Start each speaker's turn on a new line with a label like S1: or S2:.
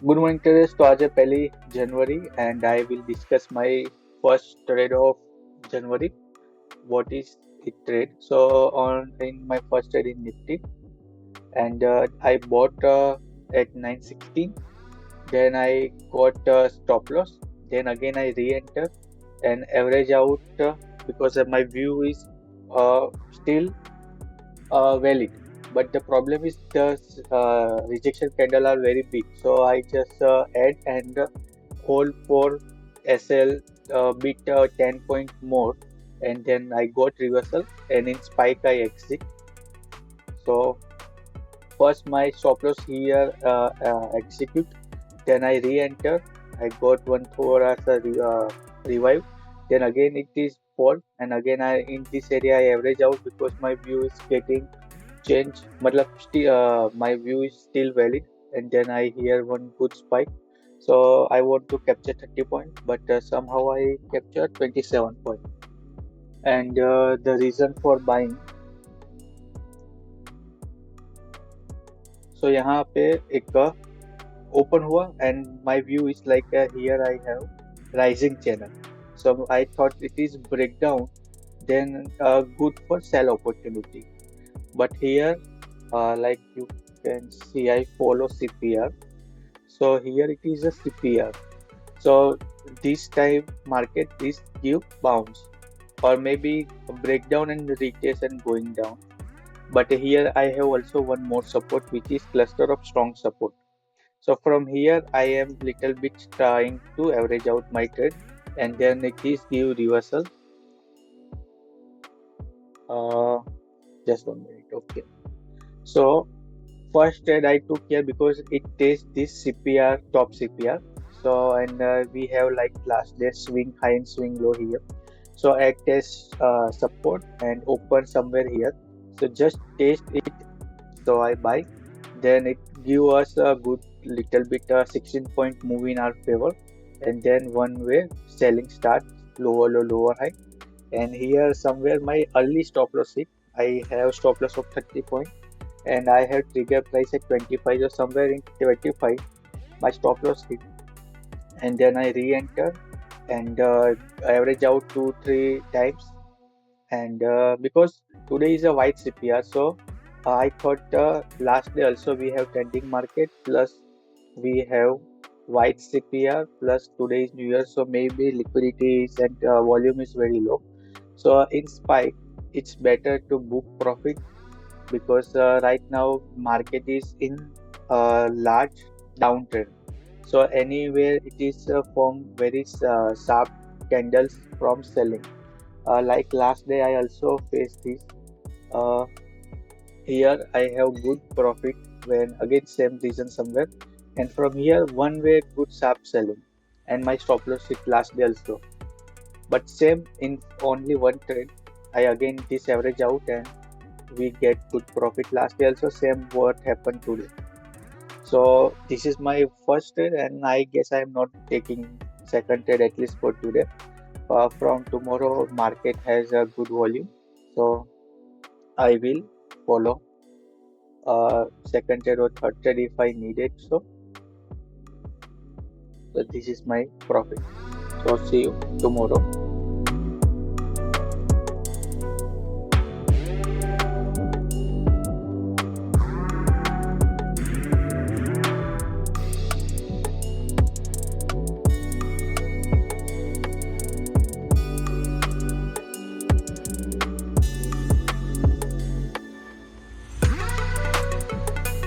S1: Good morning traders. तो आज है पहली जनवरी and I will discuss my first trade of January. What is it trade? So on in my first trade in Nifty and I bought at 916. Then I got stop loss. Then again I re-enter and average out because my view is still valid. But the problem is the rejection candle are very big. So I just add and hold for SL bit 10 point more, and then I got reversal, and in spike I exit. So first my stop loss here execute, then I re-enter. I got one for as a revive. Then again it is fall, and again I in this area I average out because my view is getting change. Matlab my view is still valid, and then I hear one good spike. So I want to capture 30 point, but somehow I capture 27 point. And the reason for buying, so यहाँ पे एक open हुआ and my view is like here I have rising channel. So I thought it is breakdown, then good for sell opportunity. But here, like you can see, I follow CPR. So here it is a CPR. So this time market is give bounce or maybe a breakdown and retest and going down. But here I have also one more support which is cluster of strong support. So from here I am little bit trying to average out my trade, and then it is give reversal. Uh, just 1 minute, okay. So first trade I took here because it tests this CPR, top CPR. So and we have like last day swing high and swing low here. So I test support and open somewhere here. So just test it. So I buy. Then it give us a good little bit 16 point move in our favor. And then one way selling start lower low lower high. And here somewhere my early stop loss hit. I have stop loss of 30 point and I have trigger price at 25 or somewhere in 25 my stop loss hit, and then I re-enter and average out 2-3 times, and because today is a white CPR, so I thought last day also we have trending market plus we have white CPR plus today is New Year, so maybe liquidity is and volume is very low. So in spike it's better to book profit because right now market is in a large downtrend. So anywhere it is from very sharp candles from selling. Like last day I also faced this. Uh, Here I have good profit when again same reason somewhere, and from here one way good sharp selling, and my stop loss hit last day also. But same in only one trade, I again this average out and we get good profit last day also, same what happened today. So this is my first trade and I guess I am not taking second trade at least for today. From tomorrow market has a good volume, so I will follow second trade or third trade if I need it. So this is my profit. So see you tomorrow.